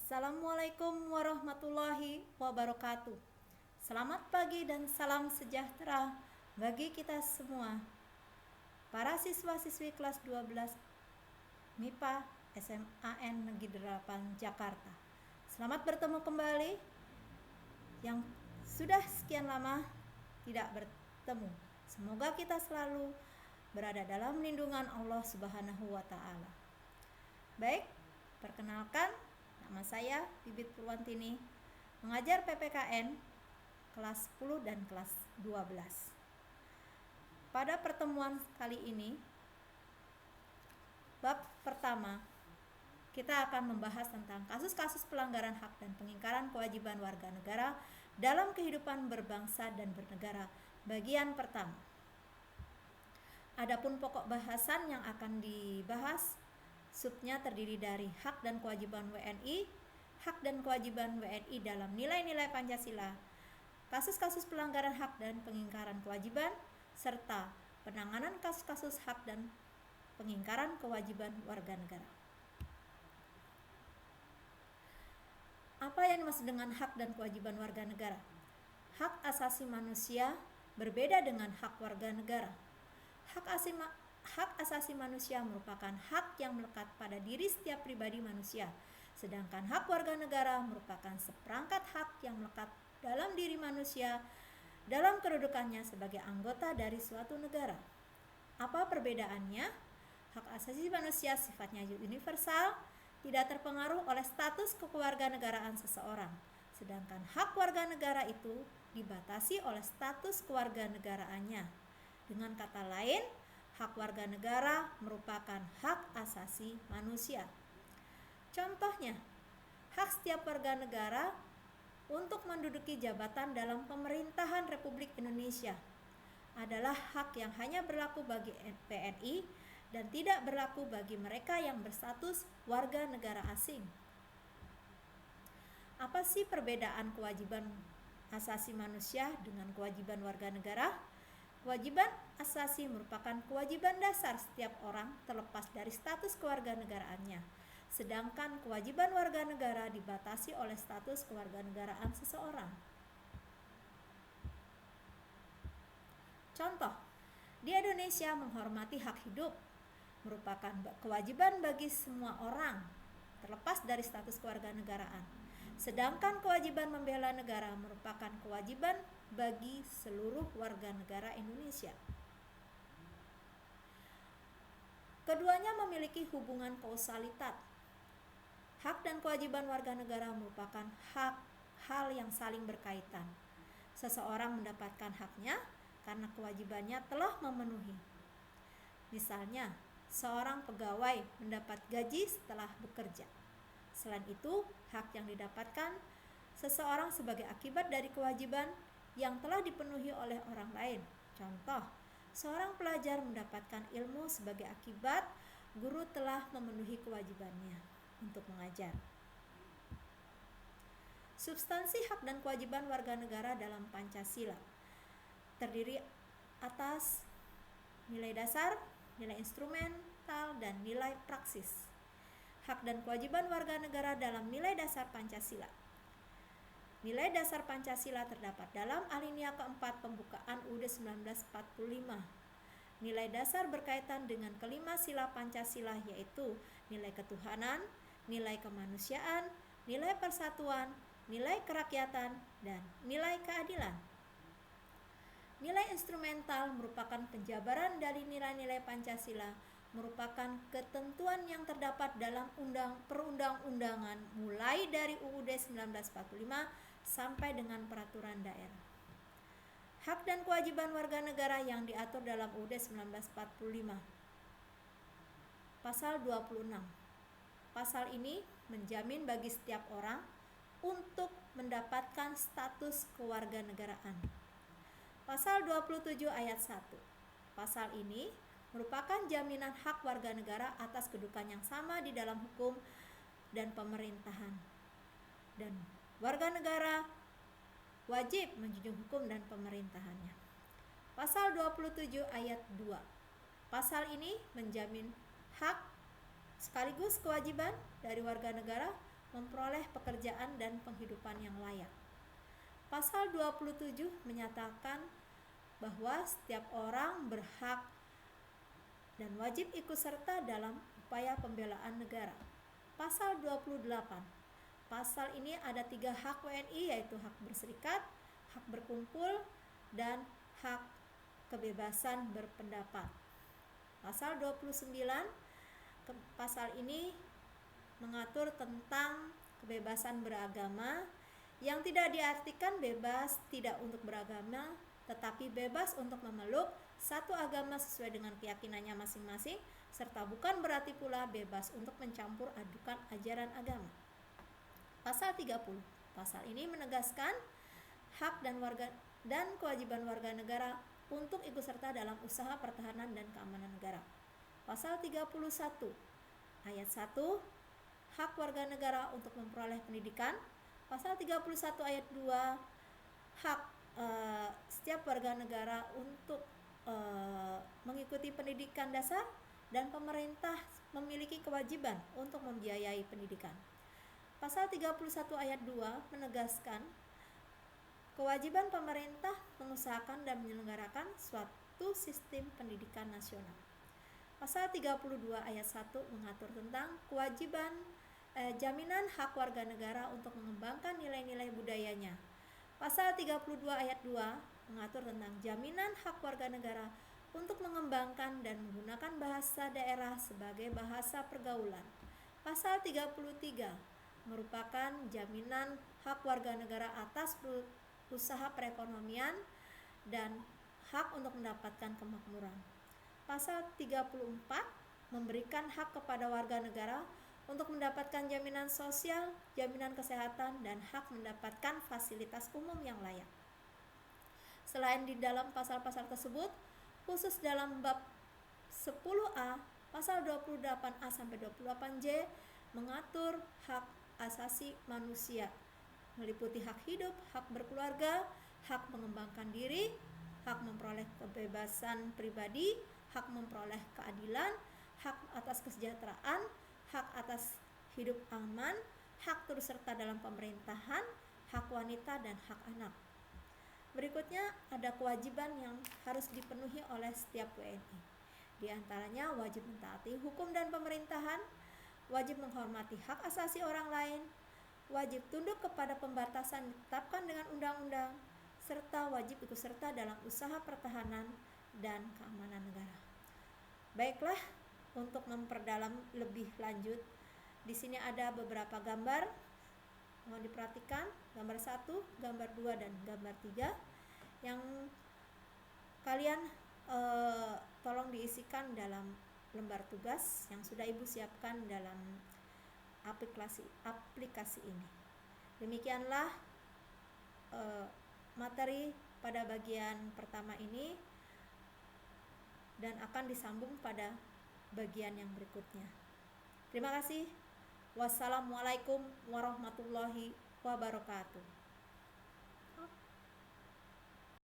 Assalamualaikum warahmatullahi wabarakatuh. Selamat pagi dan salam sejahtera bagi kita semua. Para siswa-siswi kelas 12 MIPA SMAN Negeri 8 Jakarta. Selamat bertemu kembali yang sudah sekian lama tidak bertemu. Semoga kita selalu berada dalam lindungan Allah Subhanahu wa taala. Baik, perkenalkan, nama saya Bibit Purwantini, mengajar PPKN kelas 10 dan kelas 12. Pada pertemuan kali ini, bab pertama, kita akan membahas tentang kasus-kasus pelanggaran hak dan pengingkaran kewajiban warga negara dalam kehidupan berbangsa dan bernegara, bagian pertama. Adapun pokok bahasan yang akan dibahas, subnya terdiri dari hak dan kewajiban WNI, hak dan kewajiban WNI dalam nilai-nilai Pancasila, kasus-kasus pelanggaran hak dan pengingkaran kewajiban, serta penanganan kasus-kasus hak dan pengingkaran kewajiban warga negara. Apa yang dimaksud dengan hak dan kewajiban warga negara? Hak asasi manusia berbeda dengan hak warga negara. Hak asasi manusia merupakan hak yang melekat pada diri setiap pribadi manusia, sedangkan hak warga negara merupakan seperangkat hak yang melekat dalam diri manusia dalam kedudukannya sebagai anggota dari suatu negara. Apa perbedaannya? Hak asasi manusia sifatnya universal, tidak terpengaruh oleh status kewarganegaraan seseorang, sedangkan hak warga negara itu dibatasi oleh status kewarganegaraannya. Dengan kata lain, hak warga negara merupakan hak asasi manusia. Contohnya, hak setiap warga negara untuk menduduki jabatan dalam pemerintahan Republik Indonesia adalah hak yang hanya berlaku bagi PNI dan tidak berlaku bagi mereka yang berstatus warga negara asing. Apa sih perbedaan kewajiban asasi manusia dengan kewajiban warga negara? Kewajiban asasi merupakan kewajiban dasar setiap orang terlepas dari status kewarganegaraannya, sedangkan kewajiban warga negara dibatasi oleh status kewarganegaraan seseorang. Contoh, di Indonesia menghormati hak hidup merupakan kewajiban bagi semua orang terlepas dari status kewarganegaraan, sedangkan kewajiban membela negara merupakan kewajiban bagi seluruh warga negara Indonesia. Keduanya memiliki hubungan kausalitas. Hak dan kewajiban warga negara merupakan hal yang saling berkaitan. Seseorang mendapatkan haknya karena kewajibannya telah memenuhi. Misalnya, seorang pegawai mendapat gaji setelah bekerja. Selain itu, hak yang didapatkan seseorang sebagai akibat dari kewajiban yang telah dipenuhi oleh orang lain. Contoh, seorang pelajar mendapatkan ilmu sebagai akibat guru telah memenuhi kewajibannya untuk mengajar. Substansi hak dan kewajiban warga negara dalam Pancasila terdiri atas nilai dasar, nilai instrumental, dan nilai praksis. Hak dan kewajiban warga negara dalam nilai dasar Pancasila. Nilai dasar Pancasila terdapat dalam alinea keempat pembukaan UUD 1945. Nilai dasar berkaitan dengan kelima sila Pancasila, yaitu nilai ketuhanan, nilai kemanusiaan, nilai persatuan, nilai kerakyatan, dan nilai keadilan. Nilai instrumental merupakan penjabaran dari nilai-nilai Pancasila, merupakan ketentuan yang terdapat dalam perundang-undangan mulai dari UUD 1945 sampai dengan peraturan daerah. Hak dan kewajiban warga negara yang diatur dalam UUD 1945. Pasal 26. Pasal ini menjamin bagi setiap orang untuk mendapatkan status kewarganegaraan. Pasal 27 ayat 1. Pasal ini merupakan jaminan hak warga negara atas kedudukan yang sama di dalam hukum dan pemerintahan. Dan warga negara wajib menjunjung hukum dan pemerintahannya. Pasal 27 ayat 2. Pasal ini menjamin hak sekaligus kewajiban dari warga negara memperoleh pekerjaan dan penghidupan yang layak. Pasal 27 menyatakan bahwa setiap orang berhak dan wajib ikut serta dalam upaya pembelaan negara. Pasal 28. Pasal ini ada 3 hak WNI, yaitu hak berserikat, hak berkumpul, dan hak kebebasan berpendapat. Pasal 29, pasal ini mengatur tentang kebebasan beragama, yang tidak diartikan bebas tidak untuk beragama, tetapi bebas untuk memeluk satu agama sesuai dengan keyakinannya masing-masing, serta bukan berarti pula bebas untuk mencampur adukan ajaran agama. Pasal 30. Pasal ini menegaskan hak dan kewajiban warga negara untuk ikut serta dalam usaha pertahanan dan keamanan negara. Pasal 31 ayat 1, hak warga negara untuk memperoleh pendidikan. Pasal 31 ayat 2, hak setiap warga negara untuk mengikuti pendidikan dasar, dan pemerintah memiliki kewajiban untuk membiayai pendidikan. Pasal 31 ayat 2 menegaskan kewajiban pemerintah mengusahakan dan menyelenggarakan suatu sistem pendidikan nasional. Pasal 32 ayat 1 mengatur tentang kewajiban jaminan hak warga negara untuk mengembangkan nilai-nilai budayanya. Pasal 32 ayat 2 mengatur tentang jaminan hak warga negara untuk mengembangkan dan menggunakan bahasa daerah sebagai bahasa pergaulan. Pasal 33 merupakan jaminan hak warga negara atas usaha perekonomian dan hak untuk mendapatkan kemakmuran. Pasal 34 memberikan hak kepada warga negara untuk mendapatkan jaminan sosial, jaminan kesehatan, dan hak mendapatkan fasilitas umum yang layak. Selain di dalam pasal-pasal tersebut, khusus dalam bab 10A, pasal 28A sampai 28J mengatur hak asasi manusia, meliputi hak hidup, hak berkeluarga, hak mengembangkan diri, hak memperoleh kebebasan pribadi, hak memperoleh keadilan, hak atas kesejahteraan, hak atas hidup aman, hak turut serta dalam pemerintahan, hak wanita, dan hak anak. Berikutnya ada kewajiban yang harus dipenuhi oleh setiap WNI. Di antaranya wajib mentaati hukum dan pemerintahan, wajib menghormati hak asasi orang lain, wajib tunduk kepada pembatasan ditetapkan dengan undang-undang, serta wajib ikut serta dalam usaha pertahanan dan keamanan negara. Baiklah, untuk memperdalam lebih lanjut, di sini ada beberapa gambar, mohon diperhatikan, gambar 1, gambar 2, dan gambar 3 yang kalian tolong diisikan dalam lembar tugas yang sudah Ibu siapkan dalam aplikasi ini. Demikianlah materi pada bagian pertama ini, dan akan disambung pada bagian yang berikutnya. Terima kasih. Wassalamualaikum warahmatullahi wabarakatuh.